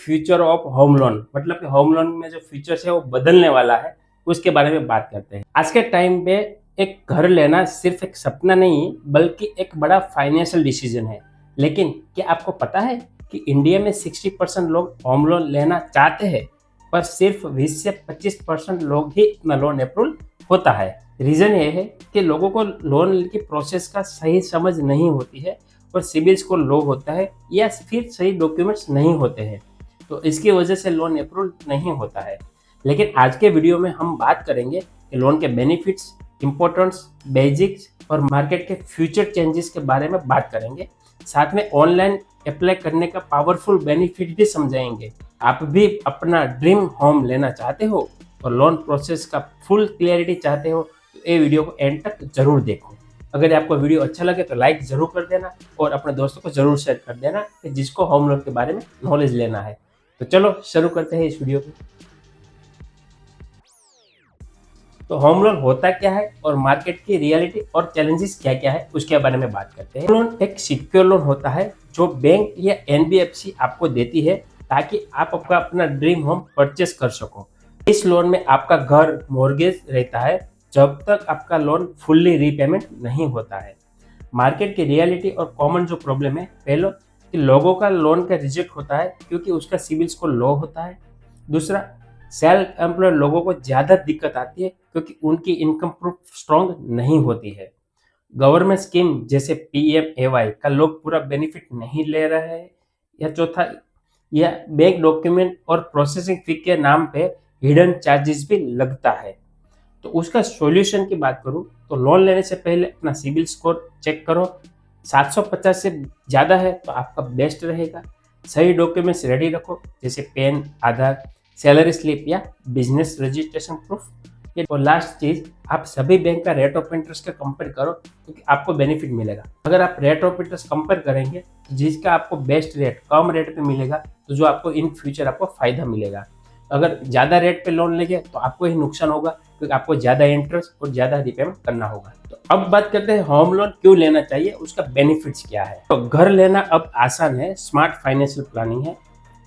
Future of home loan, मतलब कि home loan में जो फीचर्स है वो बदलने वाला है, उसके बारे में बात करते हैं। आज के टाइम पे एक घर लेना सिर्फ एक सपना नहीं बल्कि एक बड़ा फाइनेंशियल डिसीजन है। लेकिन क्या आपको पता है कि इंडिया में 60% लोग होम लोन लेना चाहते हैं, पर सिर्फ 20 से 25% लोग ही अपना लोन अप्रूव होता है। रीजन ये है कि लोगों को लोन की प्रोसेस का सही समझ नहीं होती है और सिबिल स्कोर लो होता है या फिर सही डॉक्यूमेंट्स नहीं होते हैं, तो इसकी वजह से लोन अप्रूव नहीं होता है। लेकिन आज के वीडियो में हम बात करेंगे कि लोन के बेनिफिट्स, इम्पोर्टेंस, बेसिक्स और मार्केट के फ्यूचर चेंजेस के बारे में बात करेंगे। साथ में ऑनलाइन अप्लाई करने का पावरफुल बेनिफिट भी समझाएंगे। आप भी अपना ड्रीम होम लेना चाहते हो और लोन प्रोसेस का फुल क्लियरिटी चाहते हो तो ये वीडियो को एंड तक जरूर देखो। अगर आपको वीडियो अच्छा लगे तो लाइक जरूर कर देना और अपने दोस्तों को जरूर शेयर कर देना कि जिसको होम लोन के बारे में नॉलेज लेना है। तो चलो शुरू करते हैं इस वीडियो को। तो होम लोन होता क्या है और मार्केट की रियलिटी और चैलेंजेस क्या क्या है उसके बारे में बात करते हैं। लोन एक सिक्योर लोन होता है जो बैंक या एनबीएफसी आपको देती है ताकि आप आपका अपना ड्रीम होम परचेस कर सको। इस लोन में आपका घर मॉर्गेज रहता है जब तक आपका लोन फुल्ली रीपेमेंट नहीं होता है। मार्केट की रियलिटी और कॉमन जो प्रॉब्लम है, पहला कि लोगों का लोन का रिजेक्ट होता है क्योंकि उसका सिबिल स्कोर लो होता है। दूसरा, सेल्फ एम्प्लॉयड लोगों को ज़्यादा दिक्कत आती है क्योंकि उनकी इनकम प्रूफ स्ट्रॉन्ग नहीं होती है। गवर्नमेंट स्कीम जैसे पीएमएवाई का लोग पूरा बेनिफिट नहीं ले रहे हैं। या चौथा, यह बैंक डॉक्यूमेंट और प्रोसेसिंग फी के नाम पे हिडन चार्जेस भी लगता है। तो उसका सॉल्यूशन की बात करूं तो लोन लेने से पहले अपना सिबिल स्कोर चेक करो। 750 से ज़्यादा है तो आपका बेस्ट रहेगा। सही डॉक्यूमेंट्स रेडी रखो जैसे पेन, आधार, सैलरी स्लिप या बिजनेस रजिस्ट्रेशन प्रूफ। और लास्ट चीज, आप सभी बैंक का रेट ऑफ इंटरेस्ट का कंपेयर करो क्योंकि आपको बेनिफिट मिलेगा। अगर आप रेट ऑफ इंटरेस्ट कंपेयर करेंगे तो जिसका आपको बेस्ट रेट कम रेट पे मिलेगा तो जो आपको इन फ्यूचर आपको फायदा मिलेगा। अगर ज़्यादा रेट पे लोन लेंगे तो आपको ही नुकसान होगा क्योंकि आपको ज़्यादा इंटरेस्ट और ज़्यादा रिपेमेंट करना होगा। तो अब बात करते हैं होम लोन क्यों लेना चाहिए, उसका बेनिफिट्स क्या है। तो घर लेना अब आसान है, स्मार्ट फाइनेंशियल प्लानिंग है।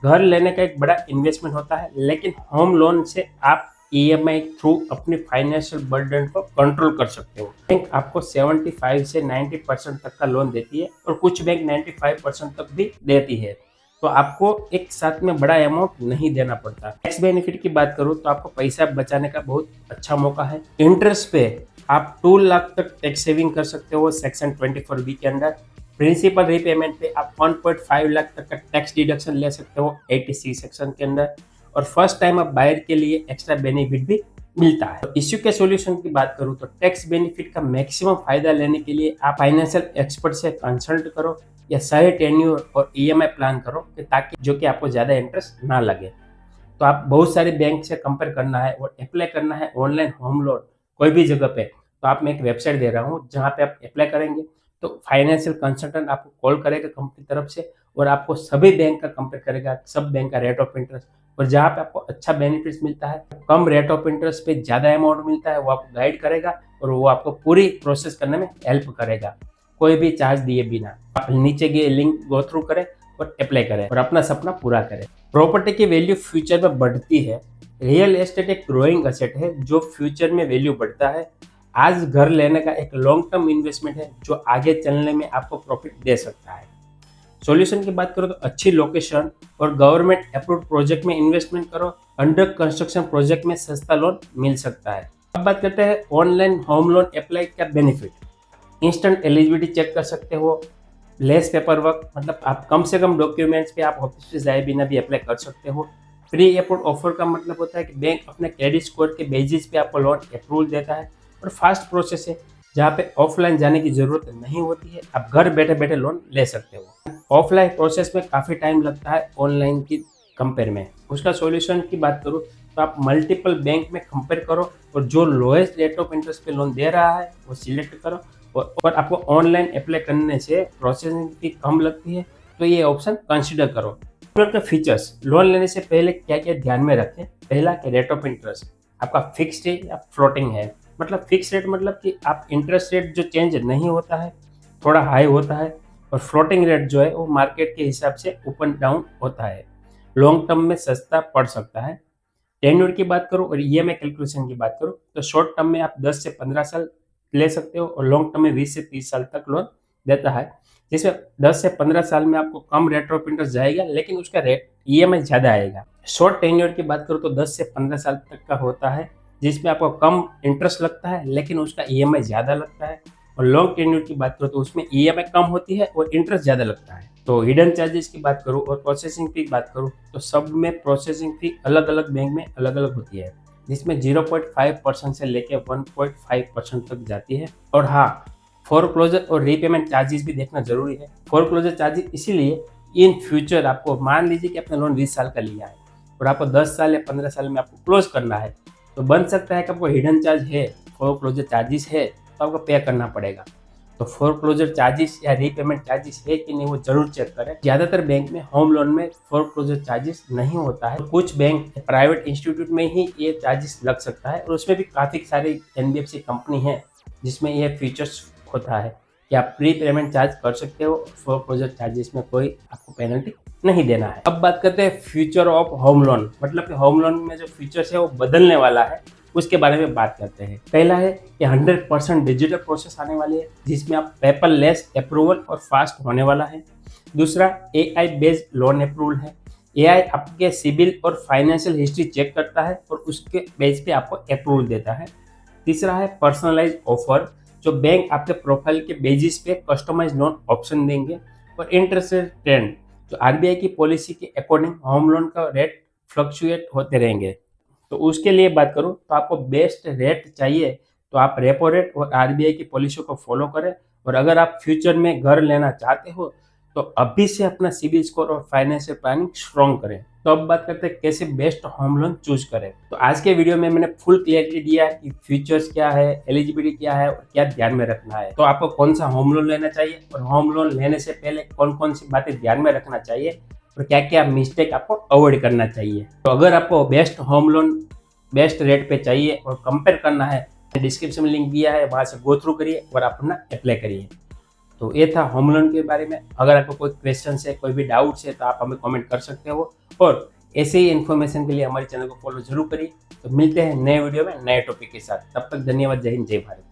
घर लेने का एक बड़ा इन्वेस्टमेंट होता है, लेकिन होम लोन से आप ईएमआई थ्रू अपनी फाइनेंशियल बर्डन को कंट्रोल कर सकते हो। बैंक आपको 75 से 90% तक का लोन देती है और कुछ बैंक 95% तक भी देती है, तो आपको एक साथ में बड़ा अमाउंट नहीं देना पड़ता। टैक्स बेनिफिट की बात करूँ तो आपको पैसा बचाने का बहुत अच्छा मौका है। इंटरेस्ट पे आप 2 लाख तक टैक्स सेविंग कर सकते हो सेक्शन 24B के अंदर। प्रिंसिपल रीपेमेंट पे आप 1.5 लाख तक का टैक्स डिडक्शन ले सकते हो 80C सेक्शन के अंदर। और फर्स्ट टाइम आप बायर के लिए एक्स्ट्रा बेनिफिट भी मिलता है। तो इश्यू के सॉल्यूशन की बात करूँ तो टैक्स बेनिफिट का मैक्सिमम फायदा लेने के लिए आप फाइनेंशियल एक्सपर्ट से कंसल्ट करो या सही टेन्यूर और ईएमआई प्लान करो ताकि जो कि आपको ज़्यादा इंटरेस्ट ना लगे। तो आप बहुत सारे बैंक से कंपेयर करना है और अप्लाई करना है ऑनलाइन होम लोन कोई भी जगह पे, तो आप मैं एक वेबसाइट दे रहा हूँ जहाँ पे आप अप्लाई करेंगे तो फाइनेंशियल कंसल्टेंट आपको कॉल करेगा कंपनी तरफ से और आपको सभी बैंक का कंपेयर करेगा, सब बैंक का रेट ऑफ इंटरेस्ट, और जहाँ पे आपको अच्छा बेनिफिट्स मिलता है, कम रेट ऑफ इंटरेस्ट पे ज़्यादा अमाउंट मिलता है, वो आपको गाइड करेगा और वो आपको पूरी प्रोसेस करने में हेल्प करेगा कोई भी चार्ज दिए बिना। आप नीचे के लिंक गो थ्रू करें और अप्लाई करें और अपना सपना पूरा करें। प्रॉपर्टी की वैल्यू फ्यूचर में बढ़ती है। रियल एस्टेट एक ग्रोइंग एसेट है जो फ्यूचर में वैल्यू बढ़ता है। आज घर लेने का एक लॉन्ग टर्म इन्वेस्टमेंट है जो आगे चलने में आपको प्रॉफिट दे सकता है। सॉल्यूशन की बात करो तो अच्छी लोकेशन और गवर्नमेंट अप्रूव्ड प्रोजेक्ट में इन्वेस्टमेंट करो। अंडर कंस्ट्रक्शन प्रोजेक्ट में सस्ता लोन मिल सकता है। अब बात करते हैं ऑनलाइन होम लोन अप्लाई का बेनिफिट। इंस्टेंट एलिजिबिलिटी चेक कर सकते हो, लेस पेपर वर्क, मतलब आप कम से कम डॉक्यूमेंट्स पे आप ऑफिस से जाए बिना भी अप्लाई कर सकते हो। प्री अप्रूव्ड ऑफर का मतलब होता है कि बैंक अपने क्रेडिट स्कोर के बेसिस पे आपको लोन अप्रूवल देता है और फास्ट प्रोसेस है जहाँ पे ऑफलाइन जाने की जरूरत नहीं होती है, आप घर बैठे बैठे लोन ले सकते हो। ऑफलाइन प्रोसेस में काफ़ी टाइम लगता है ऑनलाइन की कंपेयर में। उसका सॉल्यूशन की बात करूँ तो आप मल्टीपल बैंक में कंपेयर करो और जो लोएस्ट रेट ऑफ इंटरेस्ट पे लोन दे रहा है वो सिलेक्ट करो और आपको ऑनलाइन अप्लाई करने से प्रोसेसिंग फी कम लगती है, तो ये ऑप्शन कंसिडर करो। लोन के फीचर्स, लोन लेने से पहले क्या क्या ध्यान में रखें। पहला कि रेट ऑफ इंटरेस्ट आपका फिक्स्ड है या फ्लोटिंग है। मतलब फिक्स रेट मतलब कि आप इंटरेस्ट रेट जो चेंज नहीं होता है, थोड़ा हाई होता है, और फ्लोटिंग रेट जो है वो मार्केट के हिसाब से अप एंड डाउन होता है। लॉन्ग टर्म में सस्ता पड़ सकता है। टेन्योर की बात करूँ और ईएमआई कैलकुलेशन की बात करूँ तो शॉर्ट टर्म में आप 10 से 15 साल ले सकते हो और लॉन्ग टर्म में 20 से 30 साल तक लोन देता है, जिसमें 10 से 15 साल में आपको कम रेट ऑफ इंटरेस्ट जाएगा लेकिन उसका रेट ईएमआई ज़्यादा आएगा। शॉर्ट टेन्योर की बात करूँ तो 10 से 15 साल तक का होता है, जिसमें आपको कम इंटरेस्ट लगता है लेकिन उसका ईएमआई ज़्यादा लगता है। और लॉन्ग टेन्योर की बात करूँ तो उसमें ईएमआई कम होती है और इंटरेस्ट ज़्यादा लगता है। तो हिडन चार्जेस की बात करूँ और प्रोसेसिंग फी की बात करूँ तो सब में प्रोसेसिंग फी अलग अलग बैंक में अलग अलग होती है, जिसमें 0.5% से लेकर 1.5% तक जाती है। और हाँ, फोरक्लोजर और रीपेमेंट चार्जेस भी देखना जरूरी है। फोरक्लोजर चार्जेस इसीलिए इन फ्यूचर आपको मान लीजिए कि आपने लोन 20 साल का लिया है और आपको 10 साल या 15 साल में आपको क्लोज करना है, तो बन सकता है कि आपको हिडन चार्ज है, फोरक्लोजर चार्जेस है, तो आपको पे करना पड़ेगा। तो फोरक्लोजर चार्जेस या रीपेमेंट चार्जेस है कि नहीं वो जरूर चेक करें। ज्यादातर बैंक में होम लोन में फोरक्लोजर चार्जेस नहीं होता है, तो कुछ बैंक प्राइवेट इंस्टीट्यूट में ही ये चार्जेस लग सकता है और उसमें भी काफी सारी एनबीएफसी कंपनी है जिसमें ये फीचर्स होता है कि आप प्री पेमेंट चार्ज कर सकते हो, फोरक्लोजर चार्जेस में कोई आपको पेनल्टी नहीं देना है। अब बात करते हैं फ्यूचर ऑफ होम लोन, मतलब कि होम लोन में जो फीचर्स है वो बदलने वाला है, उसके बारे में बात करते हैं। पहला है कि 100% डिजिटल प्रोसेस आने वाली है, जिसमें आप पेपरलेस अप्रूवल और फास्ट होने वाला है। दूसरा एआई बेस्ड लोन अप्रूवल है। एआई आपके सिबिल और फाइनेंशियल हिस्ट्री चेक करता है और उसके बेस पे आपको अप्रूवल देता है। तीसरा है पर्सनलाइज ऑफर, जो बैंक आपके प्रोफाइल के बेसिस पे कस्टमाइज लोन ऑप्शन देंगे। और इंटरेस्ट रेट ट्रेंड, जो आरबीआई की पॉलिसी के अकॉर्डिंग होम लोन का रेट फ्लक्चुएट होते रहेंगे। तो उसके लिए बात करूँ तो आपको बेस्ट रेट चाहिए तो आप रेपो रेट और आरबीआई की पॉलिसी को फॉलो करें। और अगर आप फ्यूचर में घर लेना चाहते हो तो अभी से अपना सिबिल स्कोर और फाइनेंशियल प्लानिंग स्ट्रॉन्ग करें। तो अब बात करते हैं कैसे बेस्ट होम लोन चूज करें। तो आज के वीडियो में मैंने फुल क्लियरिटी दिया है कि फीचर्स क्या है, एलिजिबिलिटी क्या है और क्या ध्यान में रखना है। तो आपको कौन सा होम लोन लेना चाहिए और होम लोन लेने से पहले कौन कौन सी बातें ध्यान में रखना चाहिए और क्या क्या मिस्टेक आपको अवॉइड करना चाहिए। तो अगर आपको best home loan best rate पे चाहिए और कंपेयर करना है, डिस्क्रिप्शन में लिंक दिया है, वहां से गो थ्रू करिए और आप अपना अप्लाई करिए। तो ये था होम लोन के बारे में। अगर आपको कोई क्वेश्चन है, कोई भी डाउट्स है तो आप हमें कमेंट कर सकते हो और ऐसे ही इन्फॉर्मेशन के लिए हमारे चैनल को फॉलो जरूर करिए। तो मिलते हैं नए वीडियो में नए टॉपिक के साथ, तब तक धन्यवाद। जय हिंद, जय भारत।